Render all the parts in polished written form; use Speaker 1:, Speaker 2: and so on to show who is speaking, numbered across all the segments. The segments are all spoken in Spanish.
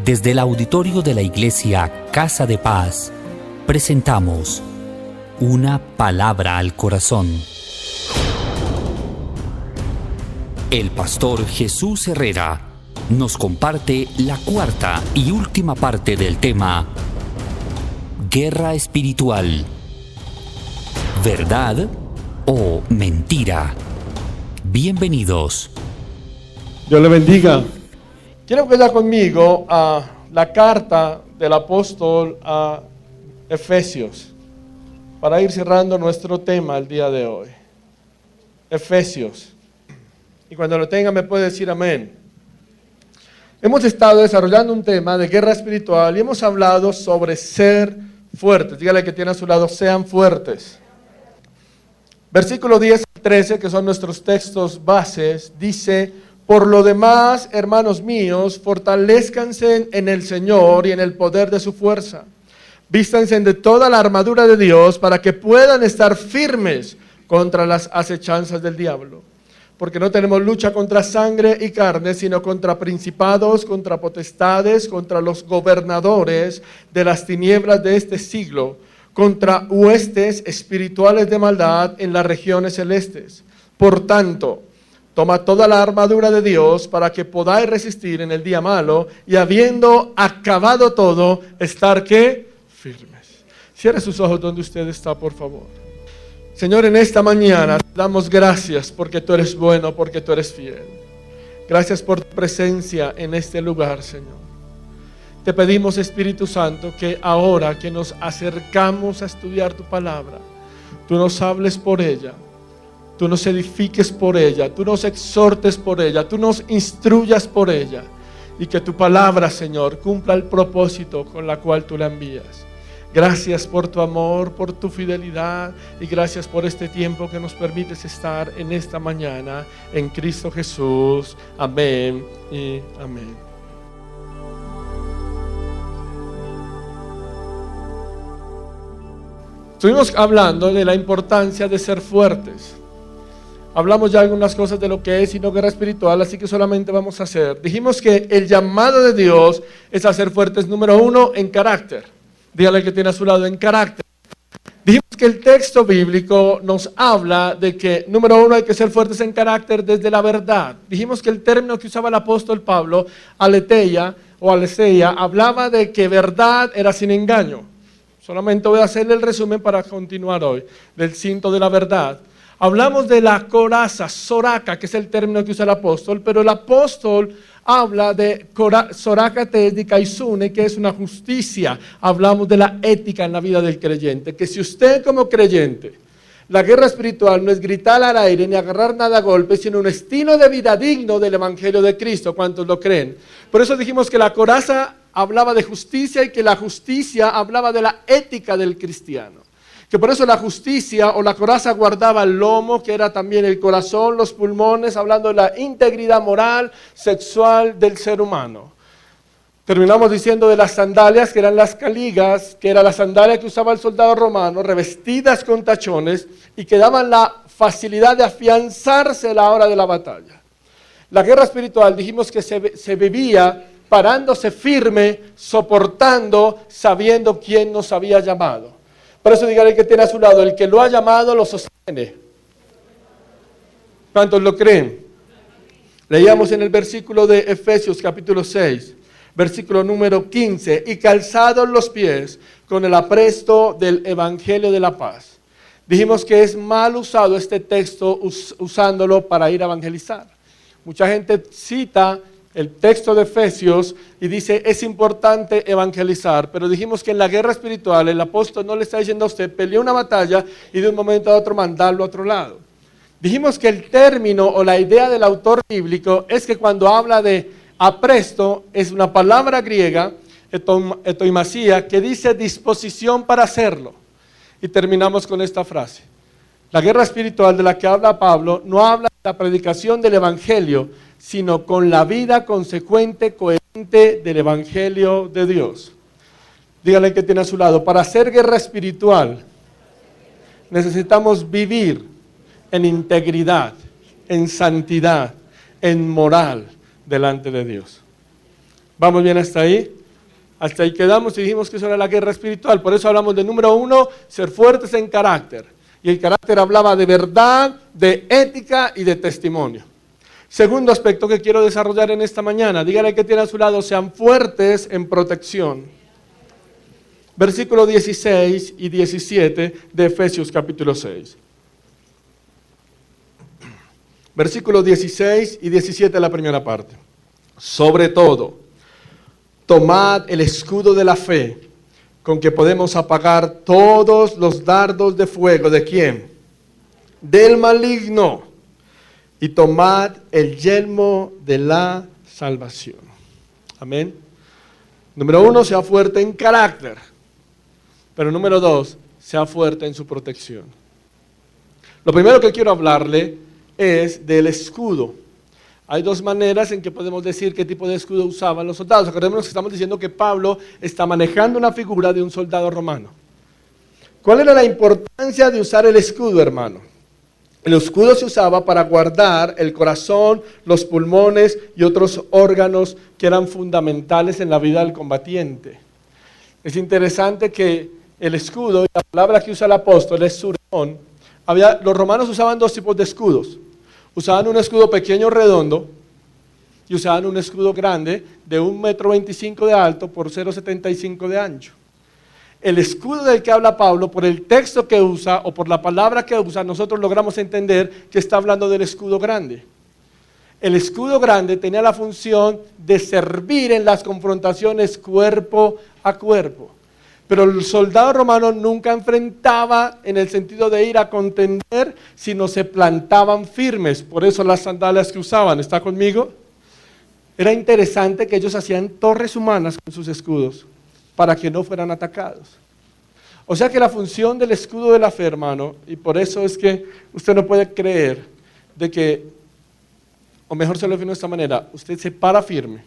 Speaker 1: Desde el auditorio de la Iglesia Casa de Paz, presentamos Una Palabra al Corazón. El pastor Jesús Herrera nos comparte la cuarta y última parte del tema Guerra Espiritual. ¿Verdad o mentira? Bienvenidos.
Speaker 2: Dios le bendiga. Quiero que vaya conmigo a la carta del apóstol a Efesios, para ir cerrando nuestro tema el día de hoy. Efesios. Y cuando lo tenga me puede decir amén. Hemos estado desarrollando un tema de guerra espiritual y hemos hablado sobre ser fuertes. Dígale que tiene a su lado, sean fuertes. Versículo 10 y 13, que son nuestros textos bases, dice: por lo demás, hermanos míos, fortalezcanse en el Señor y en el poder de su fuerza. Vístanse de toda la armadura de Dios para que puedan estar firmes contra las acechanzas del diablo. Porque no tenemos lucha contra sangre y carne, sino contra principados, contra potestades, contra los gobernadores de las tinieblas de este siglo, contra huestes espirituales de maldad en las regiones celestes. Por tanto, toma toda la armadura de Dios para que podáis resistir en el día malo y habiendo acabado todo, estar ¿qué? Firmes. Cierre sus ojos donde usted está, por favor. Señor, en esta mañana te damos gracias porque tú eres bueno, porque tú eres fiel. Gracias por tu presencia en este lugar, Señor. Te pedimos, Espíritu Santo, que ahora que nos acercamos a estudiar tu palabra, tú nos hables por ella. Tú nos edifiques por ella, tú nos exhortes por ella, tú nos instruyas por ella. Y que tu palabra, Señor, cumpla el propósito con la cual tú la envías. Gracias por tu amor, por tu fidelidad y gracias por este tiempo que nos permites estar en esta mañana en Cristo Jesús. Amén y amén. Estuvimos hablando de la importancia de ser fuertes. Hablamos ya algunas cosas de lo que es y no guerra espiritual, así que solamente vamos a hacer. Dijimos que el llamado de Dios es a ser fuertes, número uno, en carácter. Dígale que tiene a su lado, en carácter. Dijimos que el texto bíblico nos habla de que, número uno, hay que ser fuertes en carácter desde la verdad. Dijimos que el término que usaba el apóstol Pablo, aletheia o aletheia, hablaba de que verdad era sin engaño. Solamente voy a hacerle el resumen para continuar hoy, del cinto de la verdad. Hablamos de la coraza, soraca, que es el término que usa el apóstol, pero el apóstol habla de soraca kaisune, que es una justicia. Hablamos de la ética en la vida del creyente, que si usted como creyente, la guerra espiritual no es gritar al aire ni agarrar nada a golpe, sino un estilo de vida digno del Evangelio de Cristo. ¿Cuántos lo creen? Por eso dijimos que la coraza hablaba de justicia y que la justicia hablaba de la ética del cristiano. Que por eso la justicia o la coraza guardaba el lomo, que era también el corazón, los pulmones, hablando de la integridad moral, sexual del ser humano. Terminamos diciendo de las sandalias, que eran las caligas, que era la sandalia que usaba el soldado romano, revestidas con tachones y que daban la facilidad de afianzarse a la hora de la batalla. La guerra espiritual dijimos que se vivía parándose firme, soportando, sabiendo quién nos había llamado. Por eso dígale que tiene a su lado, el que lo ha llamado lo sostiene. ¿Cuántos lo creen? Leíamos en el versículo de Efesios capítulo 6, versículo número 15, y calzados los pies con el apresto del Evangelio de la paz. Dijimos que es mal usado este texto usándolo para ir a evangelizar. Mucha gente cita el texto de Efesios y dice es importante evangelizar, pero dijimos que en la guerra espiritual el apóstol no le está diciendo a usted pelee una batalla y de un momento a otro mandarlo a otro lado. Dijimos que el término o la idea del autor bíblico es que cuando habla de apresto es una palabra griega, etoimasía, que dice disposición para hacerlo. Y terminamos con esta frase. La guerra espiritual de la que habla Pablo no habla de la predicación del Evangelio, sino con la vida consecuente, coherente del Evangelio de Dios. Dígale que tiene a su lado, para hacer guerra espiritual necesitamos vivir en integridad, en santidad, en moral delante de Dios. ¿Vamos bien hasta ahí? Hasta ahí quedamos y dijimos que eso era la guerra espiritual. Por eso hablamos de número 1, ser fuertes en carácter. Y el carácter hablaba de verdad, de ética y de testimonio. Segundo aspecto que quiero desarrollar en esta mañana. Dígale que tiene a su lado, sean fuertes en protección. Versículos 16 y 17 de Efesios capítulo 6. Versículos 16 y 17 la primera parte. Sobre todo, tomad el escudo de la fe, con que podemos apagar todos los dardos de fuego. ¿De quién? Del maligno. Y tomad el yelmo de la salvación. Amén. Número 1, sea fuerte en carácter. Pero número 2, sea fuerte en su protección. Lo primero que quiero hablarle es del escudo. Hay dos maneras en que podemos decir qué tipo de escudo usaban los soldados. Acordémonos que estamos diciendo que Pablo está manejando una figura de un soldado romano. ¿Cuál era la importancia de usar el escudo, hermano? El escudo se usaba para guardar el corazón, los pulmones y otros órganos que eran fundamentales en la vida del combatiente. Es interesante que el escudo, y la palabra que usa el apóstol es surón. Los romanos usaban dos tipos de escudos. Usaban un escudo pequeño redondo y usaban un escudo grande de 1,25 m de alto por 0,75 de ancho. El escudo del que habla Pablo, por el texto que usa o por la palabra que usa, nosotros logramos entender que está hablando del escudo grande. El escudo grande tenía la función de servir en las confrontaciones cuerpo a cuerpo. Pero el soldado romano nunca enfrentaba en el sentido de ir a contender, sino se plantaban firmes. Por eso las sandalias que usaban, ¿está conmigo? Era interesante que ellos hacían torres humanas con sus escudos para que no fueran atacados. O sea que la función del escudo de la fe, hermano, y por eso es que usted no puede creer de que, o mejor se lo defino de esta manera, usted se para firme,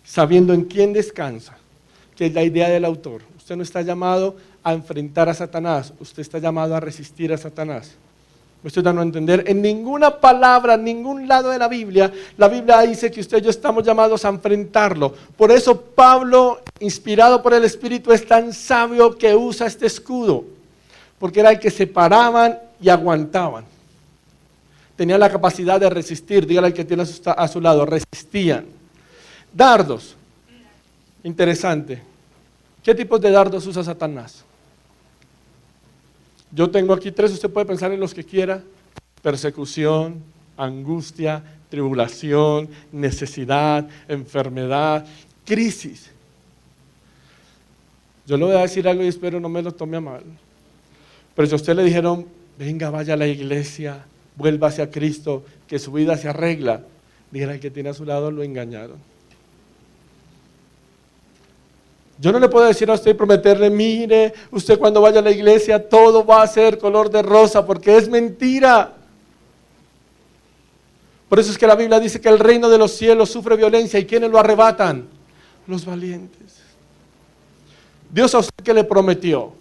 Speaker 2: sabiendo en quién descansa, que es la idea del autor. Usted no está llamado a enfrentar a Satanás, usted está llamado a resistir a Satanás. Me estoy dando a entender, en ninguna palabra, en ningún lado de la Biblia dice que usted y yo estamos llamados a enfrentarlo. Por eso Pablo, inspirado por el Espíritu, es tan sabio que usa este escudo, porque era el que se paraban y aguantaban. Tenían la capacidad de resistir, dígale al que tiene a su lado, resistían. Dardos, interesante. ¿Qué tipos de dardos usa Satanás? Yo tengo aquí 3, usted puede pensar en los que quiera. Persecución, angustia, tribulación, necesidad, enfermedad, crisis. Yo le voy a decir algo y espero no me lo tome a mal. Pero si a usted le dijeron, venga, vaya a la iglesia, vuelva hacia Cristo, que su vida se arregla, dígale al que tiene a su lado, lo engañaron. Yo no le puedo decir a usted y prometerle, mire, usted cuando vaya a la iglesia todo va a ser color de rosa, porque es mentira. Por eso es que la Biblia dice que el reino de los cielos sufre violencia, ¿y quiénes lo arrebatan? Los valientes. Dios a usted, ¿qué le prometió?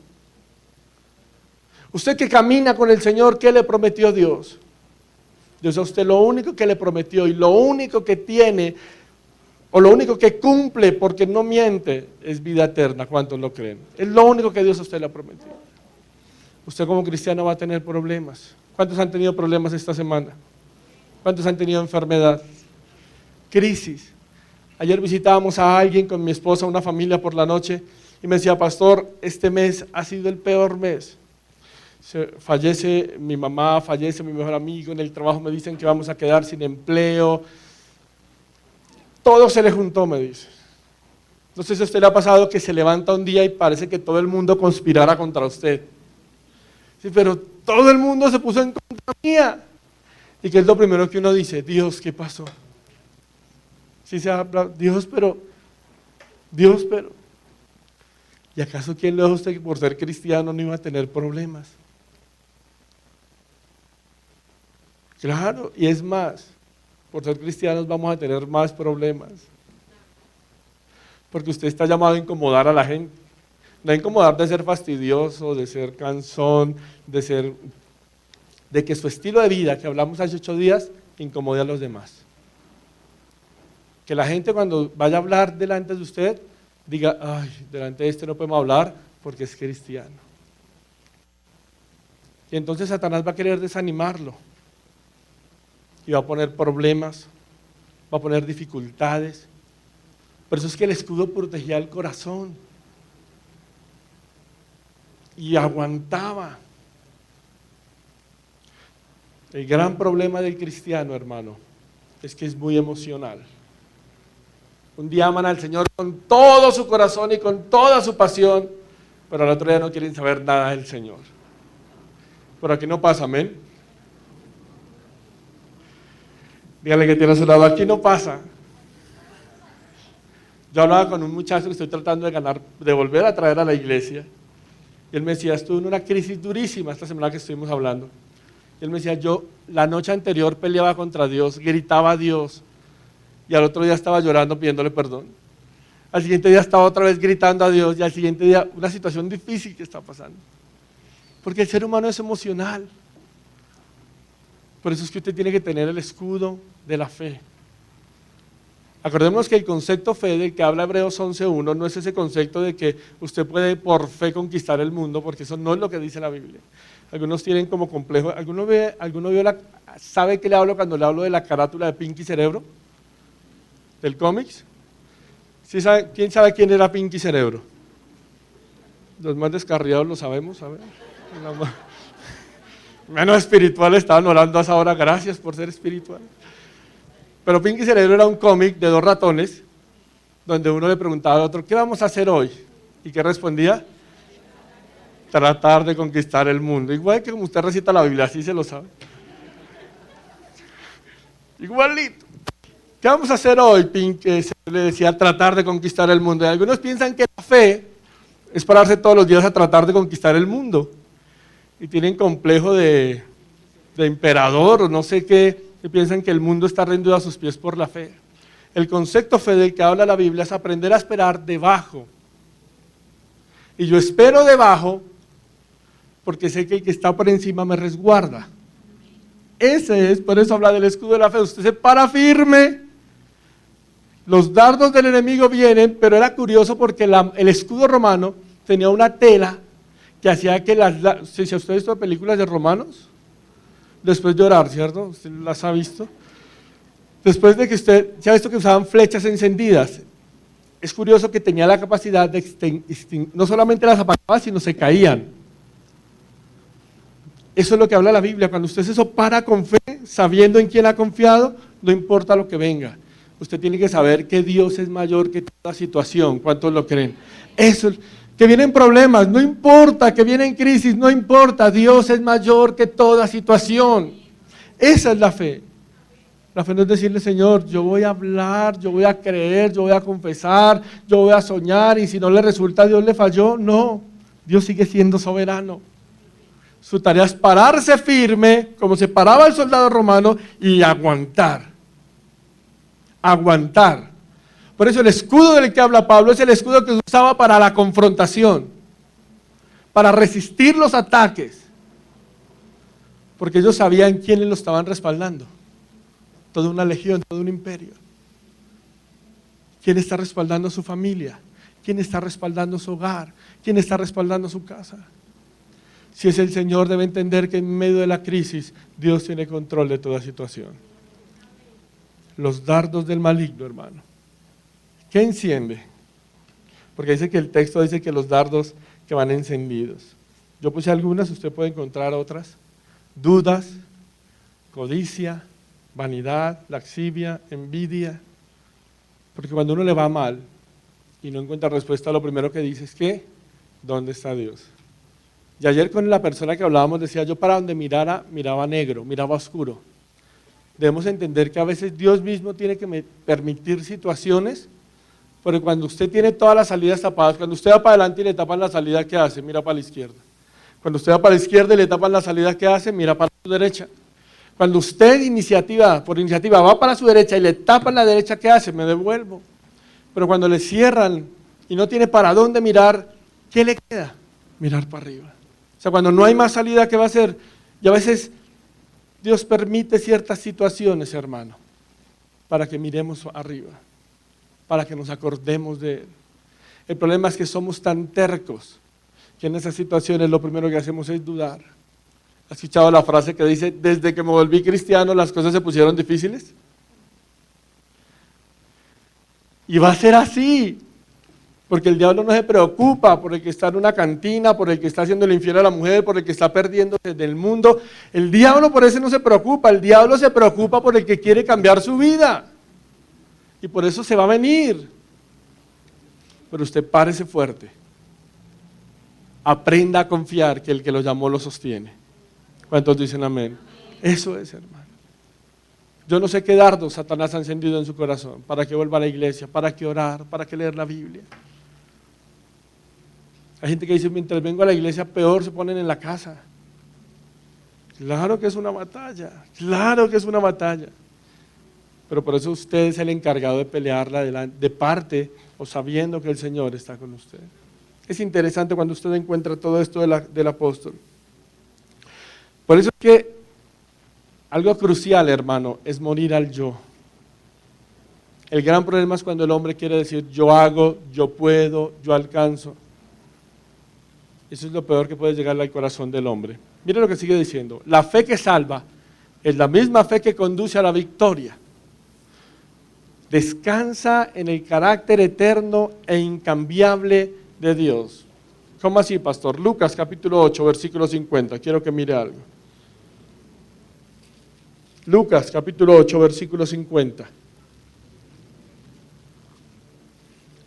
Speaker 2: Usted que camina con el Señor, ¿qué le prometió Dios? Dios a usted lo único que le prometió y lo único que tiene, o lo único que cumple, porque no miente, es vida eterna. ¿Cuántos lo creen? Es lo único que Dios a usted le ha prometido. Usted como cristiano va a tener problemas. ¿Cuántos han tenido problemas esta semana? ¿Cuántos han tenido enfermedad? Crisis. Ayer visitábamos a alguien con mi esposa, una familia por la noche, y me decía, pastor, este mes ha sido el peor mes. Fallece mi mamá, fallece mi mejor amigo, en el trabajo me dicen que vamos a quedar sin empleo. Todo se le juntó, me dice. No sé si a usted le ha pasado que se levanta un día y parece que todo el mundo conspirara contra usted. Sí, pero todo el mundo se puso en contra mía. Y que es lo primero que uno dice, Dios, ¿qué pasó? Sí se habla, Dios, pero. ¿Y acaso quién le dijo a usted que por ser cristiano no iba a tener problemas? Claro, y es más. Por ser cristianos vamos a tener más problemas. Porque usted está llamado a incomodar a la gente. No a incomodar de ser fastidioso, de ser cansón, de que su estilo de vida, que hablamos hace 8 días, incomode a los demás. Que la gente cuando vaya a hablar delante de usted, diga, ay, delante de este no podemos hablar porque es cristiano. Y entonces Satanás va a querer desanimarlo. Y va a poner problemas, va a poner dificultades. Por eso es que el escudo protegía el corazón. Y aguantaba. El gran problema del cristiano, hermano, es que es muy emocional. Un día aman al Señor con todo su corazón y con toda su pasión, pero al otro día no quieren saber nada del Señor. Por aquí no pasa, amén. Dígale que tiene a su lado, aquí no pasa. Yo hablaba con un muchacho que estoy tratando de volver a traer a la iglesia. Y él me decía, estuve en una crisis durísima esta semana que estuvimos hablando. Y él me decía, yo la noche anterior peleaba contra Dios, gritaba a Dios. Y al otro día estaba llorando pidiéndole perdón. Al siguiente día estaba otra vez gritando a Dios y al siguiente día una situación difícil que está pasando. Porque el ser humano es emocional. Por eso es que usted tiene que tener el escudo de la fe. Acordémonos que el concepto fe del que habla Hebreos 11.1 no es ese concepto de que usted puede por fe conquistar el mundo, porque eso no es lo que dice la Biblia. Algunos tienen como complejo. ¿Sabe qué le hablo cuando le hablo de la carátula de Pinky Cerebro? ¿Del cómics? ¿Sí sabe, ¿quién sabe quién era Pinky Cerebro? Los más descarriados lo sabemos, ¿sabe? Menos espirituales estaban orando a esa hora, gracias por ser espiritual. Pero Pinky Cerebro era un cómic de 2 ratones, donde uno le preguntaba al otro, ¿qué vamos a hacer hoy? ¿Y qué respondía? Tratar de conquistar el mundo. Igual que como usted recita la Biblia, así se lo sabe. Igualito. ¿Qué vamos a hacer hoy? Pinky le decía, tratar de conquistar el mundo. Y algunos piensan que la fe es pararse todos los días a tratar de conquistar el mundo. Y tienen complejo de emperador o no sé qué, y piensan que el mundo está rendido a sus pies por la fe. El concepto fe del que habla la Biblia es aprender a esperar debajo. Y yo espero debajo porque sé que el que está por encima me resguarda. Por eso habla del escudo de la fe. Usted se para firme. Los dardos del enemigo vienen, pero era curioso porque el escudo romano tenía una tela que hacía que si usted ha visto películas de romanos, después de orar, ¿cierto? ¿Usted las ha visto? Después de que usted se ha visto que usaban flechas encendidas, es curioso que tenía la capacidad de no solamente las apagaba, sino se caían. Eso es lo que habla la Biblia. Cuando usted se para con fe, sabiendo en quién ha confiado, no importa lo que venga. Usted tiene que saber que Dios es mayor que toda situación. ¿Cuántos lo creen? Eso, que vienen problemas, no importa, que vienen crisis, no importa. Dios es mayor que toda situación. Esa es la fe. La fe no es decirle, Señor, yo voy a hablar, yo voy a creer, yo voy a confesar, yo voy a soñar, y si no le resulta, Dios le falló. No, Dios sigue siendo soberano. Su tarea es pararse firme, como se paraba el soldado romano, y aguantar. Aguantar. Por eso el escudo del que habla Pablo es el escudo que se usaba para la confrontación, para resistir los ataques, porque ellos sabían quiénes lo estaban respaldando. Toda una legión, todo un imperio. ¿Quién está respaldando su familia? ¿Quién está respaldando su hogar? ¿Quién está respaldando su casa? Si es el Señor, debe entender que en medio de la crisis Dios tiene control de toda situación. Los dardos del maligno, hermano. ¿Qué enciende? Porque dice que el texto dice que los dardos que van encendidos. Yo puse algunas, usted puede encontrar otras. Dudas, codicia, vanidad, laxivia, envidia. Porque cuando uno le va mal y no encuentra respuesta, lo primero que dice es que, ¿dónde está Dios? Y ayer con la persona que hablábamos decía, yo para donde mirara, miraba negro, miraba oscuro. Debemos entender que a veces Dios mismo tiene que permitir situaciones, porque cuando usted tiene todas las salidas tapadas, cuando usted va para adelante y le tapan la salida, ¿qué hace? Mira para la izquierda. Cuando usted va para la izquierda y le tapan la salida, ¿qué hace? Mira para su derecha. Cuando usted por iniciativa va para su derecha y le tapan la derecha, ¿qué hace? Me devuelvo. Pero cuando le cierran y no tiene para dónde mirar, ¿qué le queda? Mirar para arriba. O sea, cuando no hay más salida, ¿qué va a hacer? Y a veces Dios permite ciertas situaciones, hermano, para que miremos arriba, para que nos acordemos de Él. El problema es que somos tan tercos que en esas situaciones lo primero que hacemos es dudar. ¿Has escuchado la frase que dice, desde que me volví cristiano las cosas se pusieron difíciles? Y va a ser así, porque el diablo no se preocupa por el que está en una cantina, por el que está haciendo el infiel a la mujer, por el que está perdiéndose del mundo. El diablo por eso no se preocupa, el diablo se preocupa por el que quiere cambiar su vida. Y por eso se va a venir. Pero usted párese fuerte. Aprenda a confiar que el que lo llamó lo sostiene. ¿Cuántos dicen amén? Eso es, hermano. Yo no sé qué dardo Satanás ha encendido en su corazón. ¿Para qué vuelva a la iglesia? ¿Para qué orar? ¿Para qué leer la Biblia? Hay gente que dice, mientras vengo a la iglesia, peor se ponen en la casa. Claro que es una batalla. Claro que es una batalla. Pero por eso usted es el encargado de pelearla de parte o sabiendo que el Señor está con usted. Es interesante cuando usted encuentra todo esto del apóstol. Por eso es que algo crucial, hermano, es morir al yo. El gran problema es cuando el hombre quiere decir yo hago, yo puedo, yo alcanzo. Eso es lo peor que puede llegar al corazón del hombre. Mire lo que sigue diciendo. La fe que salva es la misma fe que conduce a la victoria. Descansa en el carácter eterno e incambiable de Dios. ¿Cómo así, pastor? Lucas capítulo 8, versículo 50. Quiero que mire algo. Lucas capítulo 8, versículo 50.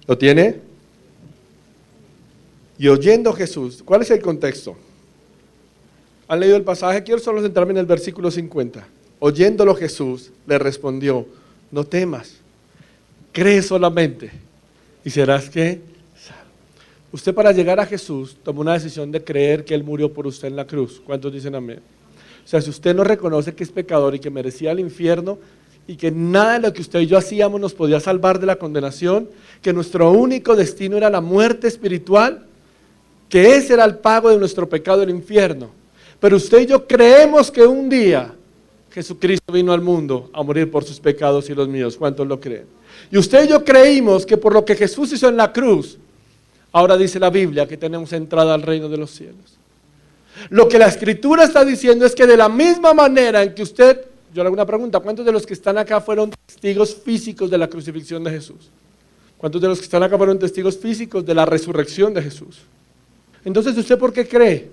Speaker 2: ¿Lo tiene? Y oyendo Jesús, ¿cuál es el contexto? ¿Han leído el pasaje? Quiero solo centrarme en el versículo 50. Oyéndolo Jesús le respondió, no temas, cree solamente y serás ¿qué? Salvo. Usted para llegar a Jesús tomó una decisión de creer que Él murió por usted en la cruz. ¿Cuántos dicen amén? O sea, si usted no reconoce que es pecador y que merecía el infierno y que nada de lo que usted y yo hacíamos nos podía salvar de la condenación, que nuestro único destino era la muerte espiritual, que ese era el pago de nuestro pecado, el infierno. Pero usted y yo creemos que un día Jesucristo vino al mundo a morir por sus pecados y los míos. ¿Cuántos lo creen? Y usted y yo creímos que por lo que Jesús hizo en la cruz, ahora dice la Biblia que tenemos entrada al reino de los cielos. Lo que la Escritura está diciendo es que de la misma manera en que usted, yo le hago una pregunta, ¿cuántos de los que están acá fueron testigos físicos de la crucifixión de Jesús? ¿Cuántos de los que están acá fueron testigos físicos de la resurrección de Jesús? Entonces, ¿usted por qué cree?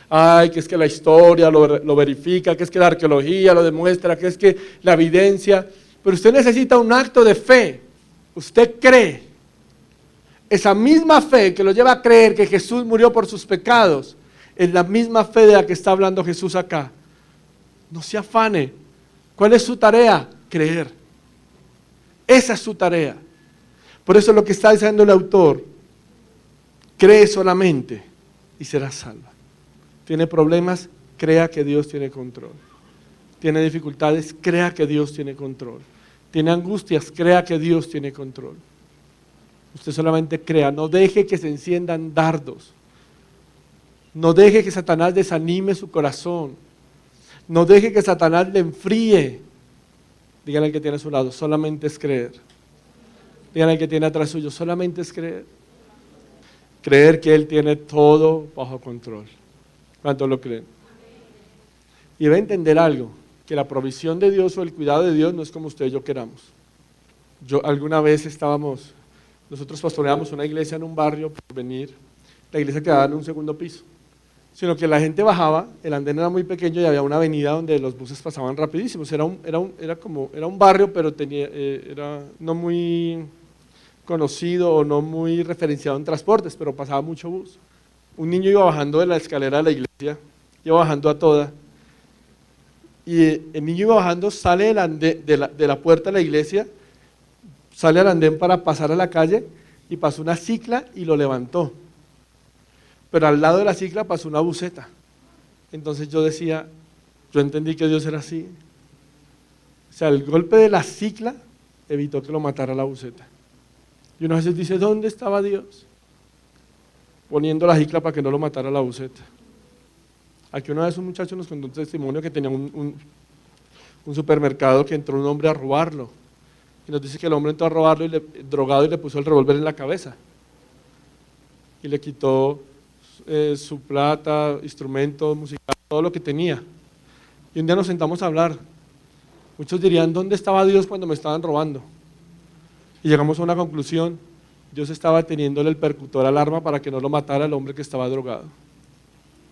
Speaker 2: Ay, que es que la historia lo verifica, que es que la arqueología lo demuestra, que es que la evidencia. Pero usted necesita un acto de fe. Usted cree. Esa misma fe que lo lleva a creer que Jesús murió por sus pecados, es la misma fe de la que está hablando Jesús acá. No se afane. ¿Cuál es su tarea? Creer. Esa es su tarea. Por eso es lo que está diciendo el autor. Cree solamente y serás salva. Tiene problemas, crea que Dios tiene control. Tiene dificultades, crea que Dios tiene control. Tiene angustias, crea que Dios tiene control. Usted solamente crea, no deje que se enciendan dardos. No deje que Satanás desanime su corazón. No deje que Satanás le enfríe. Dígale al que tiene a su lado, solamente es creer. Dígale al que tiene atrás suyo, solamente es creer. Creer que Él tiene todo bajo control. ¿Cuántos lo creen? Y debe entender algo, que la provisión de Dios o el cuidado de Dios no es como usted y yo queramos. Alguna vez nosotros pastoreamos una iglesia en un barrio por venir, la iglesia quedaba en un segundo piso. Sino que la gente bajaba, el andén era muy pequeño y había una avenida donde los buses pasaban rapidísimos. Era un barrio, pero era no muy conocido o no muy referenciado en transportes, pero pasaba mucho bus. Un niño iba bajando de la escalera de la iglesia, iba bajando a toda, y el niño iba bajando, sale de la puerta de la iglesia, sale al andén para pasar a la calle, y pasó una cicla y lo levantó. Pero al lado de la cicla pasó una buseta. Entonces yo entendí que Dios era así. O sea, el golpe de la cicla evitó que lo matara la buseta. Y uno a veces dice, ¿dónde estaba Dios? Poniendo la cicla para que no lo matara la buseta. Aquí una vez un muchacho nos contó un testimonio que tenía un supermercado que entró un hombre a robarlo. Y nos dice que el hombre entró a robarlo drogado y le puso el revólver en la cabeza. y le quitó su plata, instrumento musical, todo lo que tenía. Y un día nos sentamos a hablar. Muchos dirían, ¿dónde estaba Dios cuando me estaban robando? Y llegamos a una conclusión: Dios estaba teniéndole el percutor al arma para que no lo matara el hombre que estaba drogado.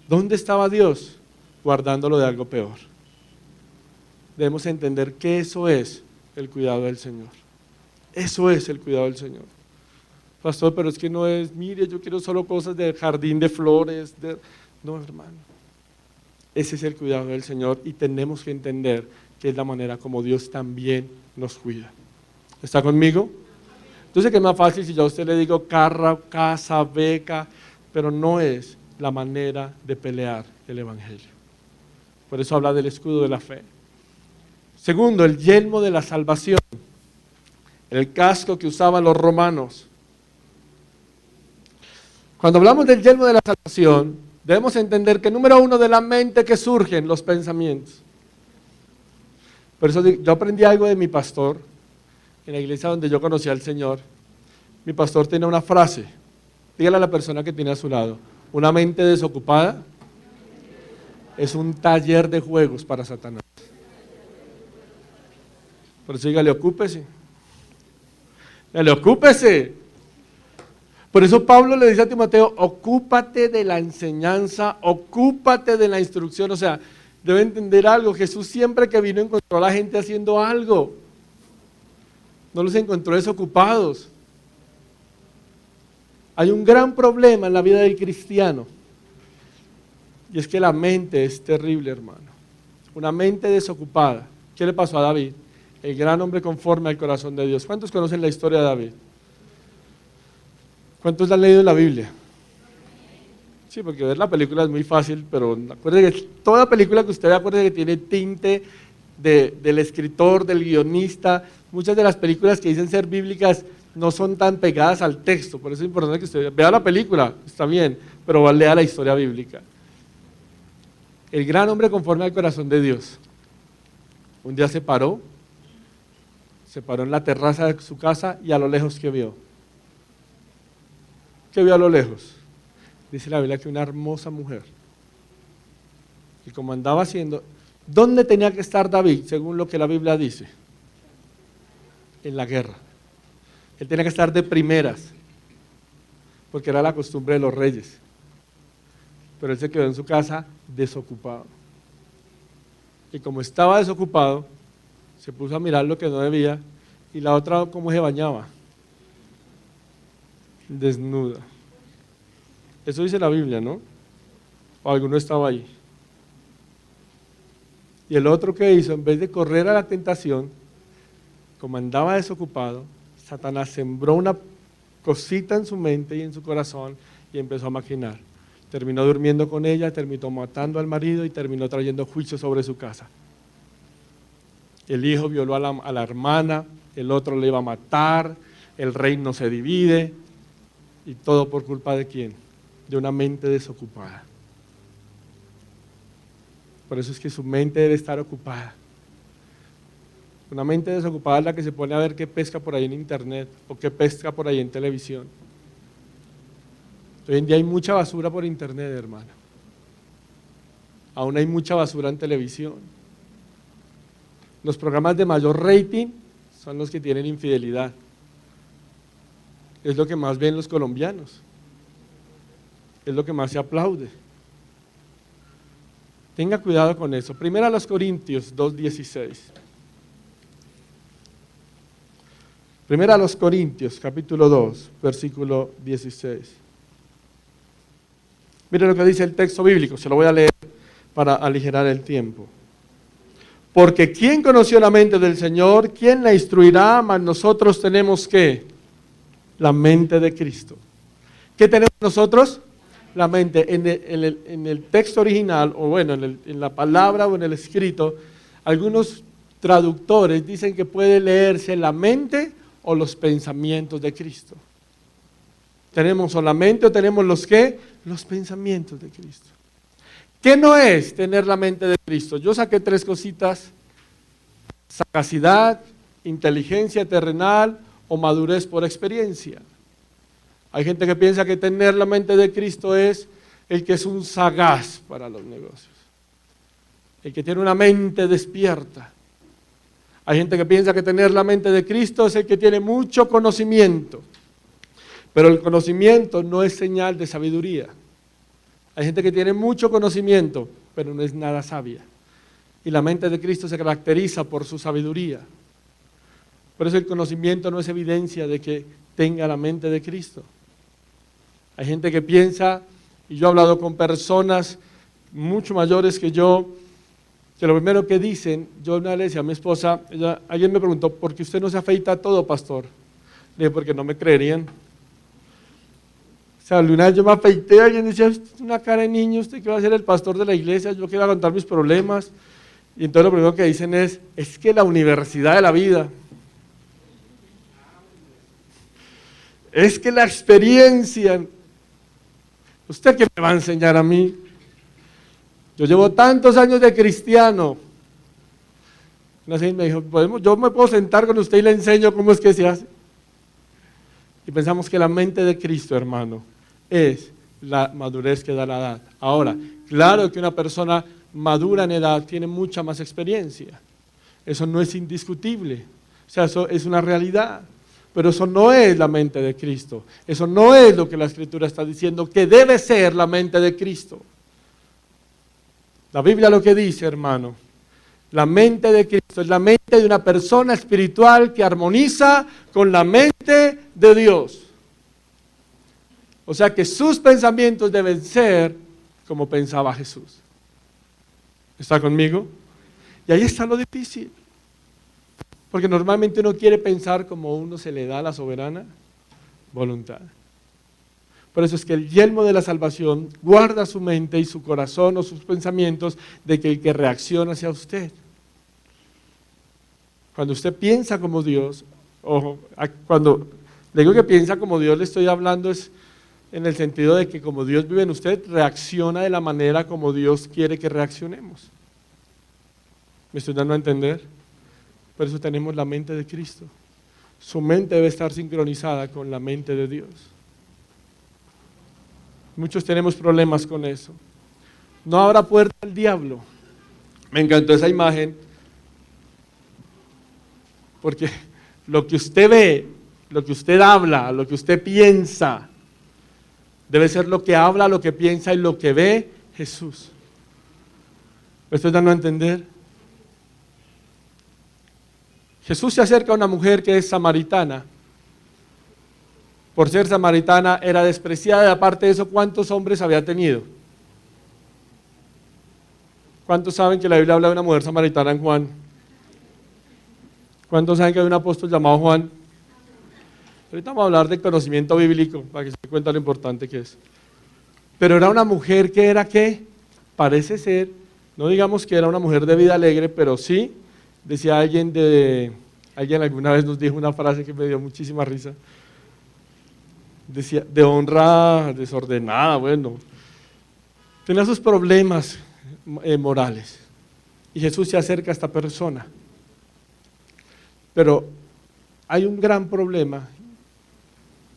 Speaker 2: ¿Dónde estaba Dios? Guardándolo de algo peor. Debemos entender que eso es el cuidado del Señor. Eso es el cuidado del Señor. Pastor, pero es que no es, mire, yo quiero solo cosas de jardín de flores. No, hermano. Ese es el cuidado del Señor y tenemos que entender que es la manera como Dios también nos cuida. ¿Está conmigo? Entonces, que es más fácil si yo a usted le digo carro, casa, beca, pero no es la manera de pelear el Evangelio. Por eso habla del escudo de la fe. Segundo, el yelmo de la salvación, el casco que usaban los romanos. Cuando hablamos del yelmo de la salvación, debemos entender que número uno, de la mente que surgen los pensamientos. Por eso yo aprendí algo de mi pastor, en la iglesia donde yo conocí al Señor. Mi pastor tenía una frase, dígale a la persona que tiene a su lado: una mente desocupada es un taller de juegos para Satanás. Por eso dígale, ocúpese. Dígale, ocúpese. Por eso Pablo le dice a Timoteo, ocúpate de la enseñanza, ocúpate de la instrucción. O sea, debe entender algo. Jesús siempre que vino encontró a la gente haciendo algo. No los encontró desocupados. Hay un gran problema en la vida del cristiano. Y es que la mente es terrible, hermano. Una mente desocupada. ¿Qué le pasó a David? El gran hombre conforme al corazón de Dios. ¿Cuántos conocen la historia de David? ¿Cuántos la han leído en la Biblia? Sí, porque ver la película es muy fácil, pero acuérdese que toda película que usted ve, acuérdese que tiene tinte del escritor, del guionista. Muchas de las películas que dicen ser bíblicas no son tan pegadas al texto, por eso es importante que usted vea la película, está bien, pero lea la historia bíblica. El gran hombre conforme al corazón de Dios. Un día se paró en la terraza de su casa y a lo lejos, ¿qué vio? ¿Qué vio a lo lejos? Dice la Biblia que una hermosa mujer. Y como andaba haciendo, ¿dónde tenía que estar David, según lo que la Biblia dice? En la guerra. Él tenía que estar de primeras, porque era la costumbre de los reyes. Pero él se quedó en su casa desocupado. Y como estaba desocupado, se puso a mirar lo que no debía, y la otra, ¿cómo se bañaba? Desnuda. Eso dice la Biblia, ¿no? O alguno estaba ahí. Y el otro que hizo, en vez de correr a la tentación, como andaba desocupado, Satanás sembró una cosita en su mente y en su corazón y empezó a maquinar. Terminó durmiendo con ella, terminó matando al marido y terminó trayendo juicio sobre su casa. El hijo violó a la hermana, el otro le iba a matar, el reino se divide, y todo por culpa de ¿quién? De una mente desocupada. Por eso es que su mente debe estar ocupada. Una mente desocupada es la que se pone a ver qué pesca por ahí en internet o qué pesca por ahí en televisión. Hoy en día hay mucha basura por internet, hermano. Aún hay mucha basura en televisión. Los programas de mayor rating son los que tienen infidelidad. Es lo que más ven los colombianos. Es lo que más se aplaude. Tenga cuidado con eso. Primera a los Corintios 2:16. Primera a los Corintios, capítulo 2, versículo 16. Mire lo que dice el texto bíblico, se lo voy a leer para aligerar el tiempo. Porque ¿quién conoció la mente del Señor? ¿Quién la instruirá? Mas nosotros tenemos ¿qué? La mente de Cristo. ¿Qué tenemos nosotros? La mente. En el texto original, o bueno, en la palabra o en el escrito, algunos traductores dicen que puede leerse la mente o los pensamientos de Cristo. ¿Tenemos solamente o tenemos los qué? Los pensamientos de Cristo. ¿Qué no es tener la mente de Cristo? Yo saqué 3 cositas: sagacidad, inteligencia terrenal o madurez por experiencia. Hay gente que piensa que tener la mente de Cristo es el que es un sagaz para los negocios, el que tiene una mente despierta. Hay gente que piensa que tener la mente de Cristo es el que tiene mucho conocimiento, pero el conocimiento no es señal de sabiduría. Hay gente que tiene mucho conocimiento, pero no es nada sabia. Y la mente de Cristo se caracteriza por su sabiduría. Por eso el conocimiento no es evidencia de que tenga la mente de Cristo. Hay gente que piensa, y yo he hablado con personas mucho mayores que yo, que lo primero que dicen, yo una vez le decía a mi esposa, alguien me preguntó, ¿por qué usted no se afeita todo, pastor? Le dije, porque no me creerían. O sea, una vez yo me afeité, alguien decía, usted es una cara de niño, usted que va a ser el pastor de la iglesia, yo quiero contar mis problemas. Y entonces lo primero que dicen es que la universidad de la vida, es que la experiencia, ¿usted qué me va a enseñar a mí? Yo llevo tantos años de cristiano. Así me dijo, yo me puedo sentar con usted y le enseño cómo es que se hace. Y pensamos que la mente de Cristo, hermano, es la madurez que da la edad. Ahora, claro que una persona madura en edad tiene mucha más experiencia. Eso no es indiscutible. O sea, eso es una realidad. Pero eso no es la mente de Cristo. Eso no es lo que la Escritura está diciendo que debe ser la mente de Cristo. La Biblia lo que dice, hermano, la mente de Cristo es la mente de una persona espiritual que armoniza con la mente de Dios. O sea que sus pensamientos deben ser como pensaba Jesús. ¿Está conmigo? Y ahí está lo difícil. Porque normalmente uno quiere pensar como uno se le da la soberana voluntad. Por eso es que el yelmo de la salvación guarda su mente y su corazón o sus pensamientos de que el que reacciona hacia usted. Cuando usted piensa como Dios, ojo, cuando le digo que piensa como Dios, le estoy hablando es en el sentido de que como Dios vive en usted, reacciona de la manera como Dios quiere que reaccionemos. ¿Me estoy dando a entender? Por eso tenemos la mente de Cristo. Su mente debe estar sincronizada con la mente de Dios. Muchos tenemos problemas con eso. No habrá puerta al diablo. Me encantó esa imagen, porque lo que usted ve, lo que usted habla, lo que usted piensa, debe ser lo que habla, lo que piensa y lo que ve Jesús. ¿Me estoy dando a entender? Jesús se acerca a una mujer que es samaritana. Por ser samaritana era despreciada, y aparte de eso, ¿cuántos hombres había tenido? ¿Cuántos saben que la Biblia habla de una mujer samaritana en Juan? ¿Cuántos saben que hay un apóstol llamado Juan? Ahorita vamos a hablar de conocimiento bíblico, para que se den cuenta lo importante que es. Pero era una mujer que era, ¿qué? Parece ser, no digamos que era una mujer de vida alegre, pero sí, decía alguien alguna vez nos dijo una frase que me dio muchísima risa. Decía, de honra desordenada, bueno. Tenía sus problemas morales. Y Jesús se acerca a esta persona. Pero hay un gran problema.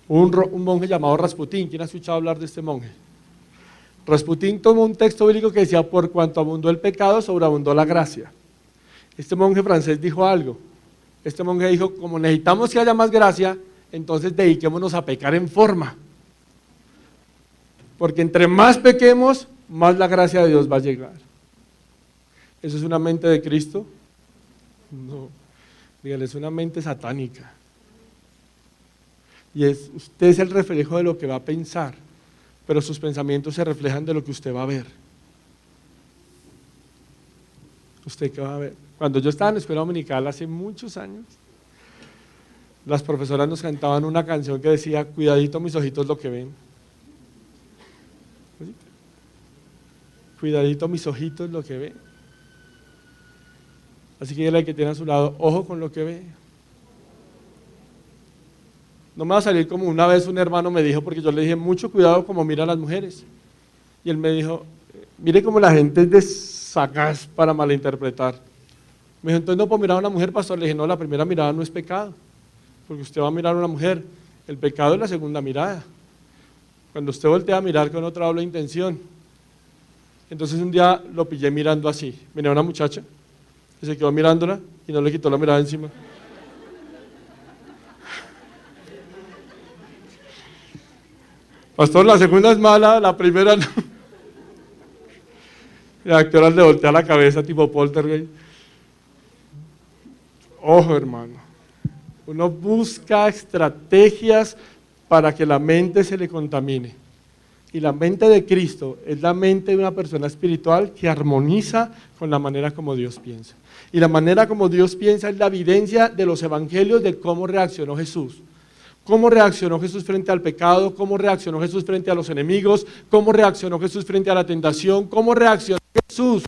Speaker 2: Un monje llamado Rasputín. ¿Quién ha escuchado hablar de este monje? Rasputín tomó un texto bíblico que decía, por cuanto abundó el pecado, sobreabundó la gracia. Este monje francés dijo algo. Este monje dijo, como necesitamos que haya más gracia, entonces dediquémonos a pecar en forma. Porque entre más pequemos, más la gracia de Dios va a llegar. ¿Eso es una mente de Cristo? No. Dígale, es una mente satánica. Y usted es el reflejo de lo que va a pensar, pero sus pensamientos se reflejan de lo que usted va a ver. ¿Usted qué va a ver? Cuando yo estaba en la escuela dominical hace muchos años, las profesoras nos cantaban una canción que decía, cuidadito mis ojitos lo que ven. Cuidadito mis ojitos lo que ven. Así que el que tiene a su lado, ojo con lo que ve. No me va a salir como una vez un hermano me dijo, porque yo le dije, mucho cuidado como miran las mujeres. Y él me dijo, mire cómo la gente es de sagaz para malinterpretar. Me dijo, entonces no puedo mirar a una mujer, pastor. Le dije, no, la primera mirada no es pecado. Porque usted va a mirar a una mujer, el pecado es la segunda mirada. Cuando usted voltea a mirar con otra doble intención. Entonces un día lo pillé mirando así. Venía una muchacha y se quedó mirándola y no le quitó la mirada encima. Pastor, la segunda es mala, la primera no. La actora le voltea la cabeza tipo poltergeist. Ojo, hermano. Uno busca estrategias para que la mente se le contamine. Y la mente de Cristo es la mente de una persona espiritual que armoniza con la manera como Dios piensa. Y la manera como Dios piensa es la evidencia de los evangelios de cómo reaccionó Jesús. Cómo reaccionó Jesús frente al pecado, cómo reaccionó Jesús frente a los enemigos, cómo reaccionó Jesús frente a la tentación, cómo reaccionó Jesús.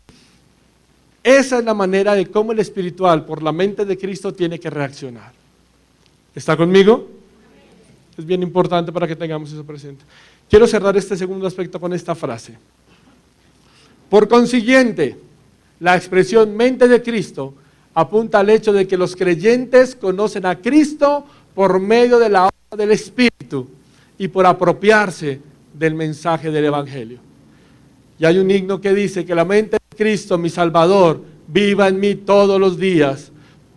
Speaker 2: Esa es la manera de cómo el espiritual, por la mente de Cristo, tiene que reaccionar. ¿Está conmigo? Es bien importante para que tengamos eso presente. Quiero cerrar este segundo aspecto con esta frase. Por consiguiente, la expresión mente de Cristo apunta al hecho de que los creyentes conocen a Cristo por medio de la obra del Espíritu y por apropiarse del mensaje del Evangelio. Y hay un himno que dice que la mente de Cristo, mi Salvador, viva en mí todos los días.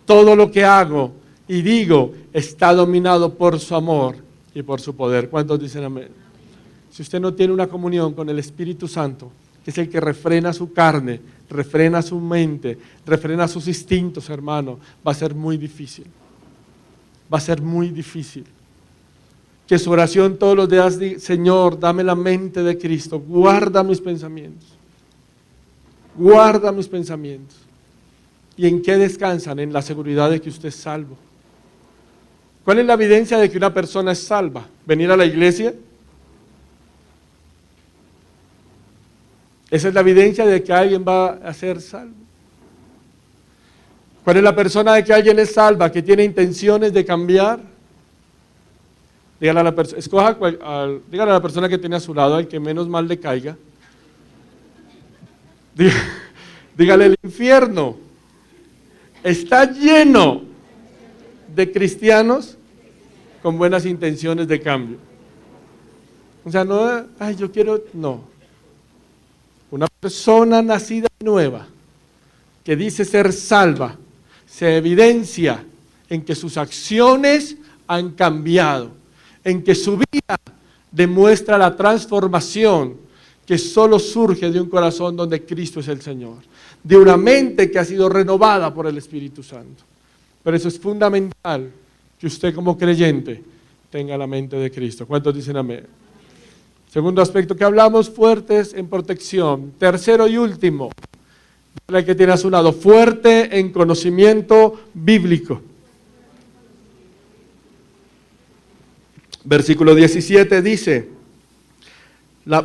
Speaker 2: Todo lo que hago y digo está dominado por su amor y por su poder. ¿Cuántos dicen amén? Si usted no tiene una comunión con el Espíritu Santo, que es el que refrena su carne, refrena su mente, refrena sus instintos, hermano, va a ser muy difícil. Va a ser muy difícil. Que su oración todos los días diga: Señor, dame la mente de Cristo, guarda mis pensamientos. Guarda mis pensamientos. ¿Y en qué descansan? En la seguridad de que usted es salvo. ¿Cuál es la evidencia de que una persona es salva? ¿Venir a la iglesia? Esa es la evidencia de que alguien va a ser salvo. ¿Cuál es la persona de que alguien es salva, que tiene intenciones de cambiar? Dígale a la persona que tiene a su lado, al que menos mal le caiga. Dígale: el infierno está lleno de cristianos con buenas intenciones de cambio. O sea, no, yo quiero, no. Una persona nacida nueva, que dice ser salva, se evidencia en que sus acciones han cambiado, en que su vida demuestra la transformación que solo surge de un corazón donde Cristo es el Señor, de una mente que ha sido renovada por el Espíritu Santo. Pero eso es fundamental, que usted como creyente tenga la mente de Cristo. ¿Cuántos dicen amén? Segundo aspecto que hablamos, fuertes en protección. Tercero y último, la que tiene a su lado, fuerte en conocimiento bíblico. Versículo 17 dice,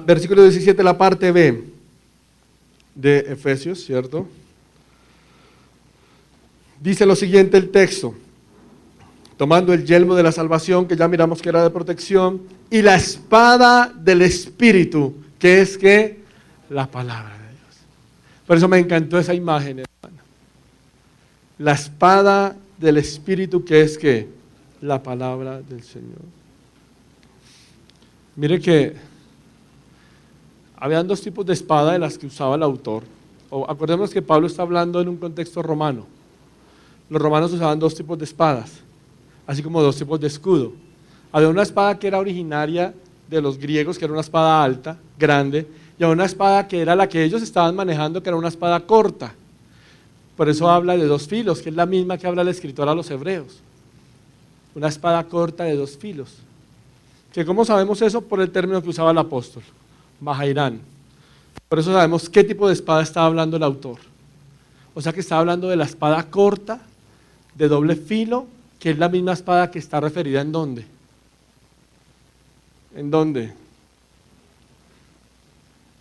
Speaker 2: versículo 17, la parte B de Efesios, ¿cierto? Dice lo siguiente el texto: tomando el yelmo de la salvación, que ya miramos que era de protección, y la espada del Espíritu, que es ¿qué? La palabra de Dios. Por eso me encantó esa imagen, hermano. La espada del Espíritu, que es ¿qué? La palabra del Señor. Mire que habían dos tipos de espada de las que usaba el autor. Acordémonos que Pablo está hablando en un contexto romano. Los romanos usaban dos tipos de espadas, así como dos tipos de escudo. Había una espada que era originaria de los griegos, que era una espada alta, grande, y había una espada que era la que ellos estaban manejando, que era una espada corta. Por eso habla de dos filos, que es la misma que habla el escritor a los hebreos. Una espada corta de dos filos. ¿Que cómo sabemos eso? Por el término que usaba el apóstol, Mahairán. Por eso sabemos qué tipo de espada estaba hablando el autor. O sea que está hablando de la espada corta, de doble filo, que es la misma espada que está referida ¿en dónde? ¿En dónde?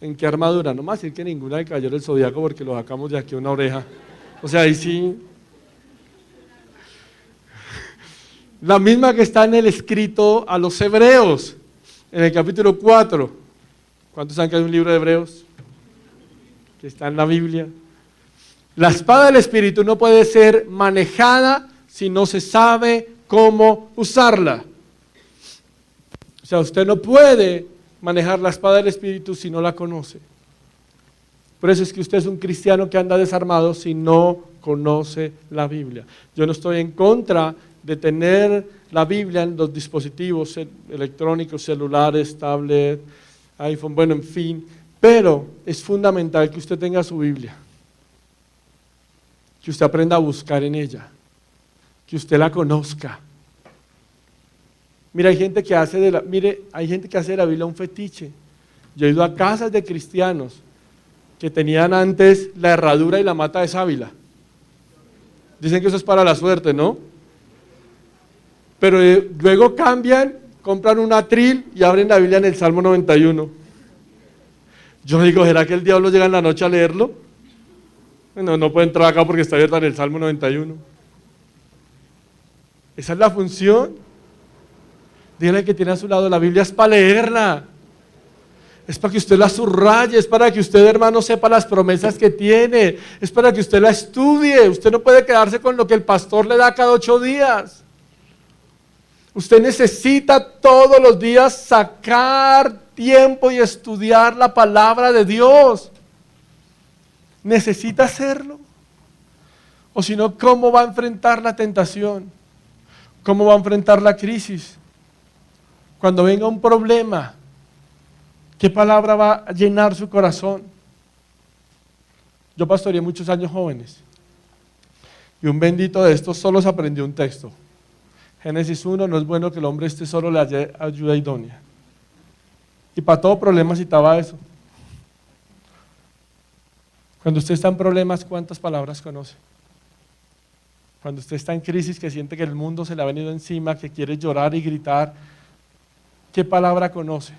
Speaker 2: ¿En qué armadura? No más decir que ninguna del Caballero del Zodíaco, porque lo sacamos de aquí a una oreja. O sea, ahí sí. La misma que está en el escrito a los hebreos, en el capítulo 4. ¿Cuántos saben que hay un libro de Hebreos? Que está en la Biblia. La espada del Espíritu no puede ser manejada si no se sabe cómo usarla. O sea, usted no puede manejar la espada del Espíritu si no la conoce. Por eso es que usted es un cristiano que anda desarmado si no conoce la Biblia. Yo no estoy en contra de tener la Biblia en los dispositivos electrónicos, celulares, tablet, iPhone, bueno, en fin, pero es fundamental que usted tenga su Biblia, que usted aprenda a buscar en ella, que usted la conozca. Mira, hay gente que hace de la Biblia un fetiche. Yo he ido a casas de cristianos que tenían antes la herradura y la mata de sábila. Dicen que eso es para la suerte, ¿no? Pero luego cambian, compran un atril y abren la Biblia en el Salmo 91. Yo digo, ¿será que el diablo llega en la noche a leerlo? No puede entrar acá porque está abierta en el Salmo 91. Esa es la función. Dígale que tiene a su lado, la Biblia es para leerla. Es para que usted la subraye, es para que usted, hermano, sepa las promesas que tiene, es para que usted la estudie. Usted no puede quedarse con lo que el pastor le da cada 8 días. Usted necesita todos los días sacar tiempo y estudiar la palabra de Dios. Necesita hacerlo. O si no, ¿cómo va a enfrentar la tentación? ¿Cómo va a enfrentar la crisis? Cuando venga un problema, ¿qué palabra va a llenar su corazón? Yo pastoreé muchos años jóvenes y un bendito de estos solo se aprendió un texto. Génesis 1, no es bueno que el hombre esté solo, le haya ayuda idónea. Y para todo problema citaba eso. Cuando usted está en problemas, ¿cuántas palabras conoce? Cuando usted está en crisis, que siente que el mundo se le ha venido encima, que quiere llorar y gritar, ¿qué palabra conoce?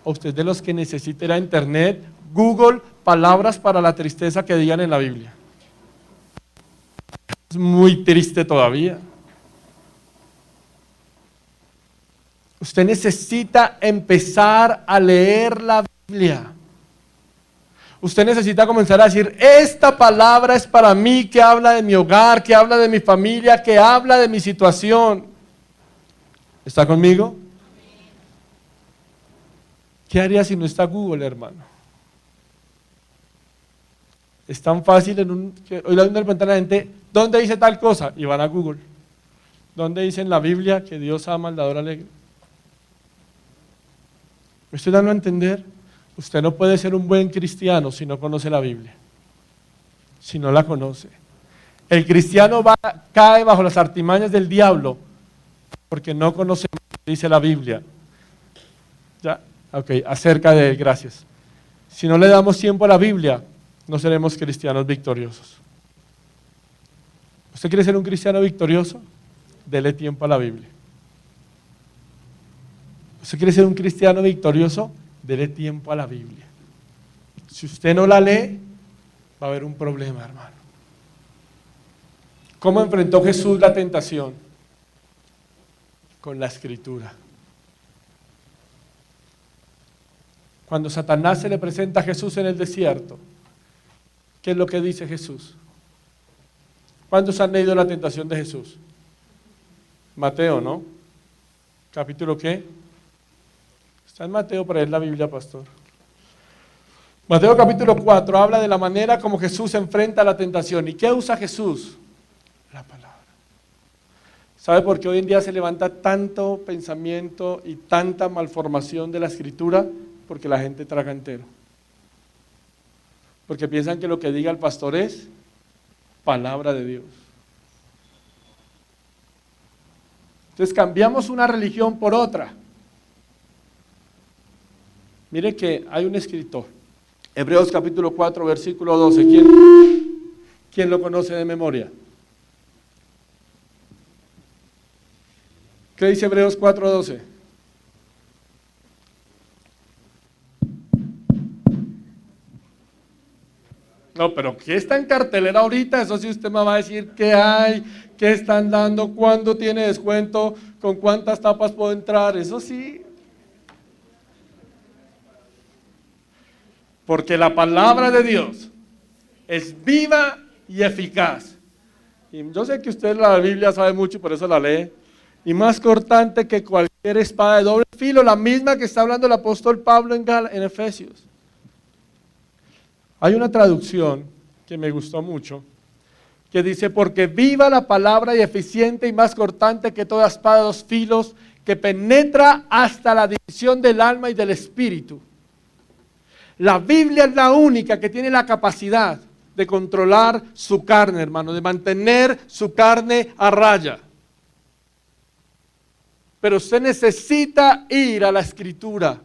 Speaker 2: ¿O usted de los que necesita ir a internet, Google, palabras para la tristeza que digan en la Biblia? Es muy triste todavía. Usted necesita empezar a leer la Biblia. Usted necesita comenzar a decir, esta palabra es para mí, que habla de mi hogar, que habla de mi familia, que habla de mi situación. ¿Está conmigo? ¿Qué haría si no está Google, hermano? Es tan fácil hoy le preguntan a la gente, ¿dónde dice tal cosa? Y van a Google. ¿Dónde dice en la Biblia que Dios ama al dador alegre? ¿Me estoy dando a entender? Usted no puede ser un buen cristiano si no conoce la Biblia, si no la conoce. El cristiano cae bajo las artimañas del diablo porque no conoce lo que dice la Biblia. ¿Ya? Ok, acerca de él, gracias. Si no le damos tiempo a la Biblia, no seremos cristianos victoriosos. ¿Usted quiere ser un cristiano victorioso? Dele tiempo a la Biblia. ¿Usted quiere ser un cristiano victorioso? Dele tiempo a la Biblia. Si usted no la lee, va a haber un problema, hermano. ¿Cómo enfrentó Jesús la tentación? Con la Escritura. Cuando Satanás se le presenta a Jesús en el desierto, ¿qué es lo que dice Jesús? ¿Cuántos han leído la tentación de Jesús? Mateo, ¿no? ¿Capítulo qué? Está en Mateo, para leer la Biblia, pastor. Mateo capítulo 4 habla de la manera como Jesús se enfrenta a la tentación. ¿Y qué usa Jesús? La palabra. ¿Sabe por qué hoy en día se levanta tanto pensamiento y tanta malformación de la Escritura? Porque la gente traga entero. Porque piensan que lo que diga el pastor es palabra de Dios. Entonces cambiamos una religión por otra. Mire que hay un escritor, Hebreos capítulo 4, versículo 12. ¿Quién lo conoce de memoria? ¿Qué dice Hebreos 4, 12? No, pero ¿qué está en cartelera ahorita? Eso sí usted me va a decir qué hay, qué están dando, cuándo tiene descuento, con cuántas tapas puedo entrar, eso sí. Porque la palabra de Dios es viva y eficaz. Y yo sé que usted la Biblia sabe mucho y por eso la lee. Y más cortante que cualquier Era espada de doble filo, la misma que está hablando el apóstol Pablo en Efesios. Hay una traducción que me gustó mucho, que dice, porque viva la palabra y eficiente y más cortante que toda espada de dos filos, que penetra hasta la división del alma y del espíritu. La Biblia es la única que tiene la capacidad de controlar su carne, hermano, de mantener su carne a raya. Pero usted necesita ir a la Escritura.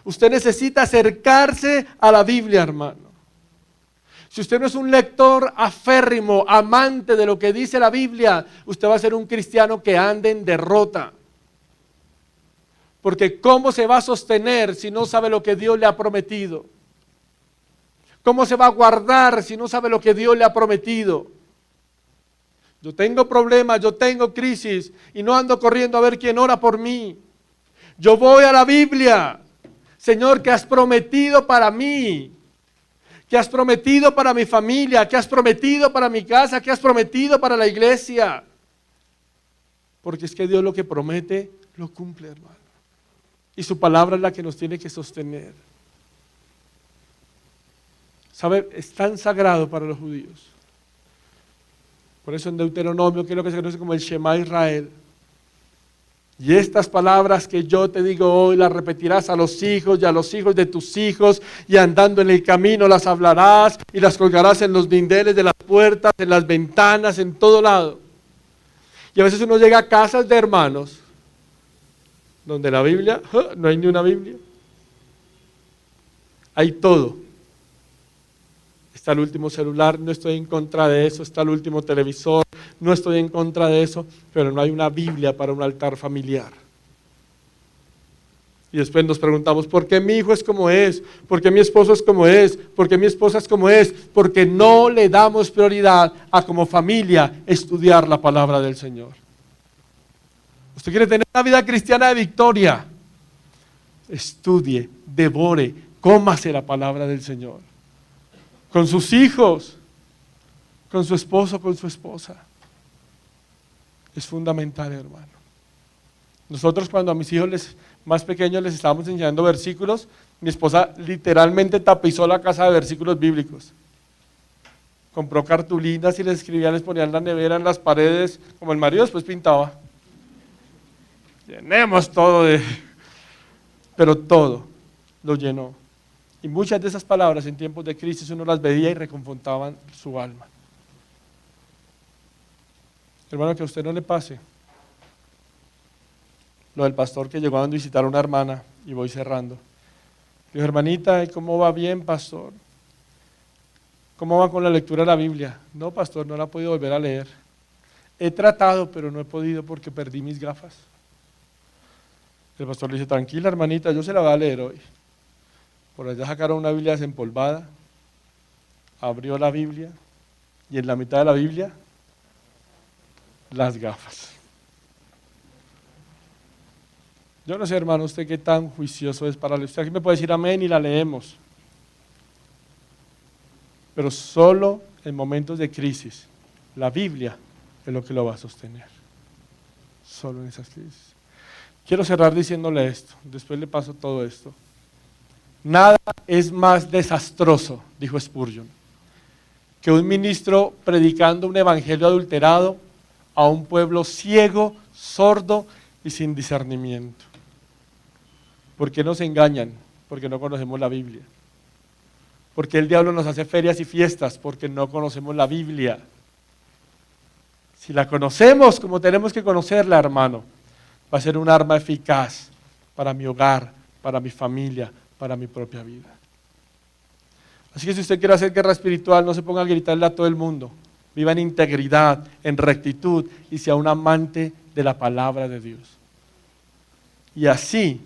Speaker 2: Usted necesita acercarse a la Biblia, hermano. Si usted no es un lector aférrimo, amante de lo que dice la Biblia, usted va a ser un cristiano que ande en derrota. Porque ¿cómo se va a sostener si no sabe lo que Dios le ha prometido? ¿Cómo se va a guardar si no sabe lo que Dios le ha prometido? Yo tengo problemas, yo tengo crisis y no ando corriendo a ver quién ora por mí. Yo voy a la Biblia. Señor, ¿qué has prometido para mí? ¿Qué has prometido para mi familia? ¿Qué has prometido para mi casa? ¿Qué has prometido para la iglesia? Porque es que Dios lo que promete, lo cumple, hermano. Y su palabra es la que nos tiene que sostener. ¿Sabe? Es tan sagrado para los judíos. Por eso en Deuteronomio, que es lo que se conoce como el Shema Israel. Y estas palabras que yo te digo hoy las repetirás a los hijos y a los hijos de tus hijos, y andando en el camino las hablarás y las colgarás en los dinteles de las puertas, en las ventanas, en todo lado. Y a veces uno llega a casas de hermanos donde la Biblia, no hay ni una Biblia. Hay todo. Está el último celular, no estoy en contra de eso, está el último televisor, no estoy en contra de eso, pero no hay una Biblia para un altar familiar. Y después nos preguntamos, ¿por qué mi hijo es como es? ¿Por qué mi esposo es como es? ¿Por qué mi esposa es como es? Porque no le damos prioridad a como familia estudiar la palabra del Señor. Usted quiere tener una vida cristiana de victoria, estudie, devore, cómase la palabra del Señor. Con sus hijos, con su esposo, con su esposa. Es fundamental, hermano. Nosotros cuando a mis hijos más pequeños les estábamos enseñando versículos, mi esposa literalmente tapizó la casa de versículos bíblicos. Compró cartulinas y les escribía, les ponía en la nevera, en las paredes, como el marido después pintaba. Llenemos todo pero todo lo llenó. Y muchas de esas palabras en tiempos de crisis uno las veía y reconfortaban su alma. Hermano, que a usted no le pase lo del pastor que llegó a visitar a una hermana, y voy cerrando. Dijo, hermanita, ¿y cómo va? Bien, pastor. ¿Cómo va con la lectura de la Biblia? No, pastor, no la he podido volver a leer. He tratado, pero no he podido porque perdí mis gafas. El pastor le dice, tranquila, hermanita, yo se la voy a leer hoy. Por allá sacaron una Biblia desempolvada, abrió la Biblia, y en la mitad de la Biblia, las gafas. Yo no sé, hermano, usted qué tan juicioso es para leer. Usted aquí me puede decir amén y la leemos. Pero solo en momentos de crisis, la Biblia es lo que lo va a sostener. Solo en esas crisis. Quiero cerrar diciéndole esto, después le paso todo esto. Nada es más desastroso, dijo Spurgeon, que un ministro predicando un evangelio adulterado a un pueblo ciego, sordo y sin discernimiento. ¿Por qué nos engañan? Porque no conocemos la Biblia. ¿Por qué el diablo nos hace ferias y fiestas? Porque no conocemos la Biblia. Si la conocemos como tenemos que conocerla, hermano, va a ser un arma eficaz para mi hogar, para mi familia, para mi propia vida. Así que si usted quiere hacer guerra espiritual, no se ponga a gritarle a todo el mundo. Viva en integridad, en rectitud y sea un amante de la palabra de Dios. Y así,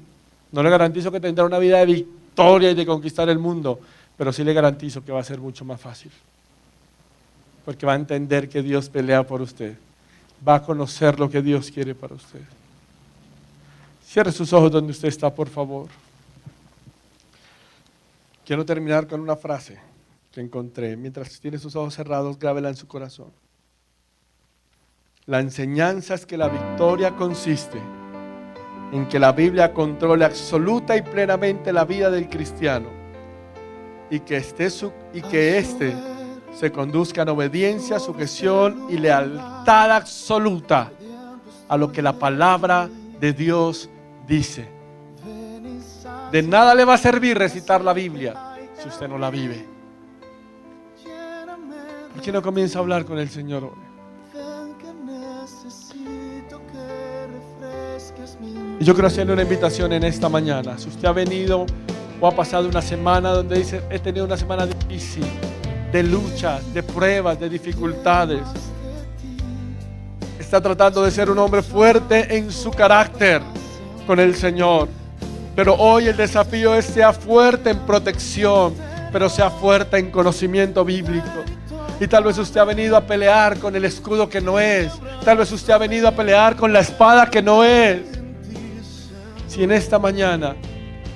Speaker 2: no le garantizo que tendrá una vida de victoria y de conquistar el mundo, pero sí le garantizo que va a ser mucho más fácil. Porque va a entender que Dios pelea por usted. Va a conocer lo que Dios quiere para usted. Cierre sus ojos donde usted está, por favor. Quiero terminar con una frase que encontré. Mientras tiene sus ojos cerrados, grábela en su corazón. La enseñanza es que la victoria consiste en que la Biblia controle absoluta y plenamente la vida del cristiano y que éste se conduzca en obediencia, sujeción y lealtad absoluta a lo que la palabra de Dios dice. De nada le va a servir recitar la Biblia si usted no la vive. ¿Por qué no comienza a hablar con el Señor hoy? Y yo quiero hacerle una invitación en esta mañana. Si usted ha venido o ha pasado una semana donde dice, he tenido una semana difícil, de lucha, de pruebas, de dificultades, está tratando de ser un hombre fuerte en su carácter con el Señor. Pero hoy el desafío es sea fuerte en protección, pero sea fuerte en conocimiento bíblico. Y tal vez usted ha venido a pelear con el escudo que no es. Tal vez usted ha venido a pelear con la espada que no es. Si en esta mañana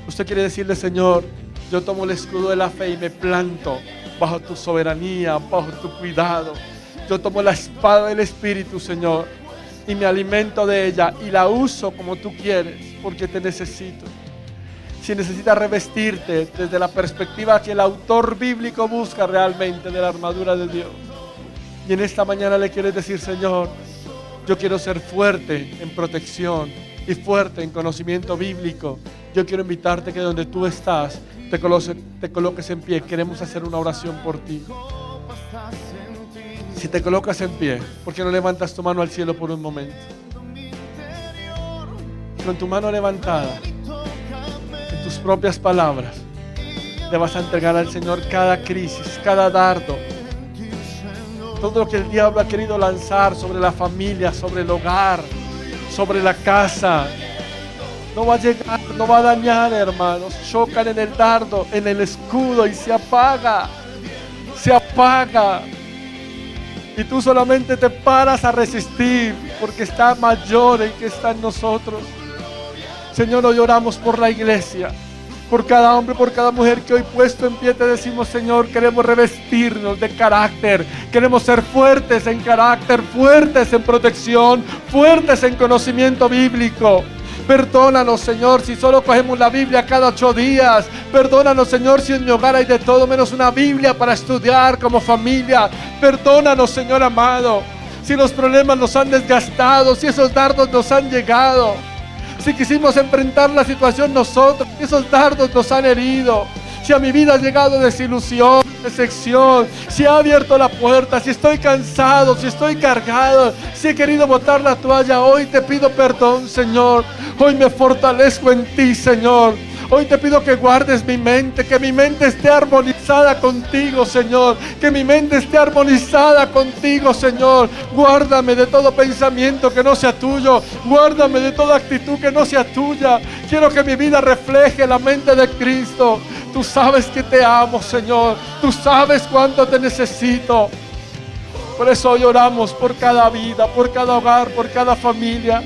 Speaker 2: usted quiere decirle, Señor, yo tomo el escudo de la fe y me planto bajo tu soberanía, bajo tu cuidado. Yo tomo la espada del Espíritu, Señor, y me alimento de ella y la uso como tú quieres, porque te necesito. Si necesitas revestirte desde la perspectiva que el autor bíblico busca realmente de la armadura de Dios, y en esta mañana le quieres decir, Señor, yo quiero ser fuerte en protección y fuerte en conocimiento bíblico, yo quiero invitarte que donde tú estás te coloques en pie. Queremos hacer una oración por ti. Si te colocas en pie, ¿por qué no levantas tu mano al cielo por un momento? Con tu mano levantada, en tus propias palabras, le vas a entregar al Señor cada crisis, cada dardo, todo lo que el diablo ha querido lanzar sobre la familia, sobre el hogar, sobre la casa. No va a llegar, no va a dañar, hermanos. Chocan en el dardo, en el escudo y se apaga. Se apaga. Y tú solamente te paras a resistir porque está mayor el que está en nosotros. Señor, hoy oramos por la iglesia, por cada hombre, por cada mujer que hoy puesto en pie te decimos, Señor, queremos revestirnos de carácter, queremos ser fuertes en carácter, fuertes en protección, fuertes en conocimiento bíblico. Perdónanos, Señor, si solo cogemos la Biblia cada 8 días. Perdónanos, Señor, si en mi hogar hay de todo menos una Biblia para estudiar como familia. Perdónanos, Señor amado, si los problemas nos han desgastado, si esos dardos nos han llegado, si quisimos enfrentar la situación nosotros, si esos dardos nos han herido, si a mi vida ha llegado desilusión, decepción, si ha abierto la puerta, si estoy cansado, si estoy cargado, si he querido botar la toalla, hoy te pido perdón, Señor. Hoy me fortalezco en ti, Señor. Hoy te pido que guardes mi mente, que mi mente esté armonizada contigo, Señor. Que mi mente esté armonizada contigo, Señor. Guárdame de todo pensamiento que no sea tuyo. Guárdame de toda actitud que no sea tuya. Quiero que mi vida refleje la mente de Cristo. Tú sabes que te amo, Señor. Tú sabes cuánto te necesito. Por eso hoy oramos por cada vida, por cada hogar, por cada familia.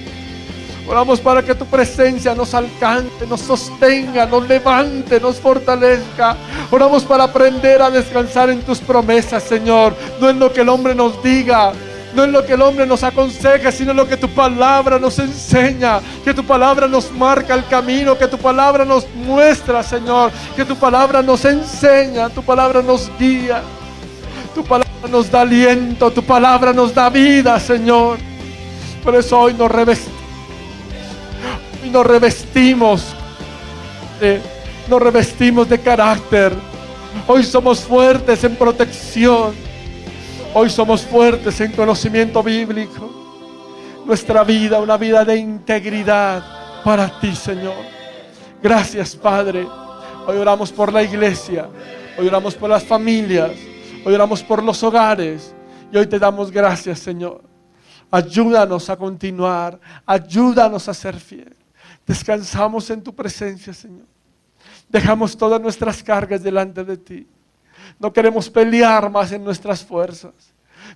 Speaker 2: Oramos para que tu presencia nos alcance, nos sostenga, nos levante, nos fortalezca. Oramos para aprender a descansar en tus promesas, Señor. No en lo que el hombre nos diga, no en lo que el hombre nos aconseja, sino en lo que tu palabra nos enseña. Que tu palabra nos marca el camino, que tu palabra nos muestra, Señor. Que tu palabra nos enseña, tu palabra nos guía. Tu palabra nos da aliento, tu palabra nos da vida, Señor. Por eso hoy nos revestimos. Y nos revestimos de carácter. Hoy somos fuertes en protección. Hoy somos fuertes en conocimiento bíblico. Nuestra vida, una vida de integridad para ti, Señor. Gracias, Padre. Hoy oramos por la iglesia. Hoy oramos por las familias. Hoy oramos por los hogares. Y hoy te damos gracias, Señor. Ayúdanos a continuar. Ayúdanos a ser fieles. Descansamos en tu presencia, Señor. Dejamos todas nuestras cargas delante de ti. No queremos pelear más en nuestras fuerzas.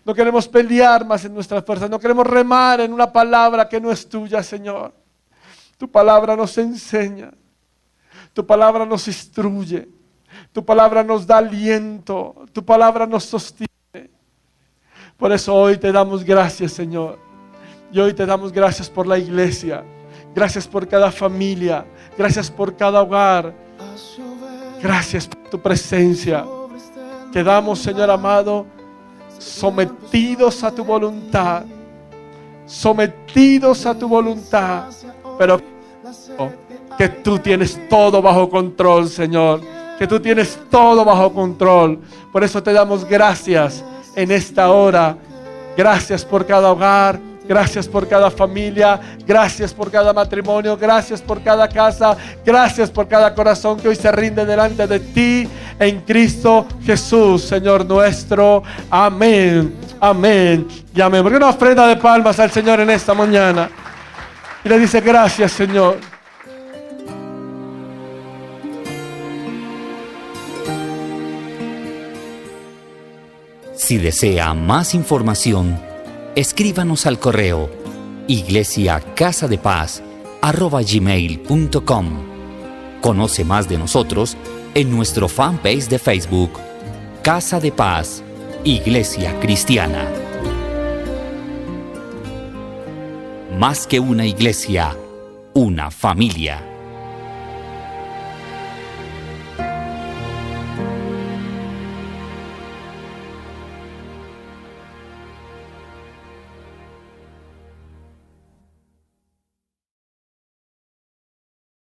Speaker 2: No queremos pelear más en nuestras fuerzas. No queremos remar en una palabra que no es tuya, Señor. Tu palabra nos enseña. Tu palabra nos instruye. Tu palabra nos da aliento. Tu palabra nos sostiene. Por eso hoy te damos gracias, Señor. Y hoy te damos gracias por la iglesia. Gracias por cada familia. Gracias por cada hogar. Gracias por tu presencia. Quedamos, Señor amado, sometidos a tu voluntad. Sometidos a tu voluntad. Pero que tú tienes todo bajo control, Señor. Que tú tienes todo bajo control. Por eso te damos gracias en esta hora. Gracias por cada hogar. Gracias por cada familia. Gracias por cada matrimonio. Gracias por cada casa. Gracias por cada corazón que hoy se rinde delante de ti en Cristo Jesús, Señor nuestro. Amén. Amén y amén. ¿Por qué una ofrenda de palmas al Señor en esta mañana? Y le dice: gracias, Señor.
Speaker 1: Si desea más información, escríbanos al correo iglesiacasadepaz@gmail.com. Conoce más de nosotros en nuestro fanpage de Facebook, Casa de Paz, Iglesia Cristiana. Más que una iglesia, una familia.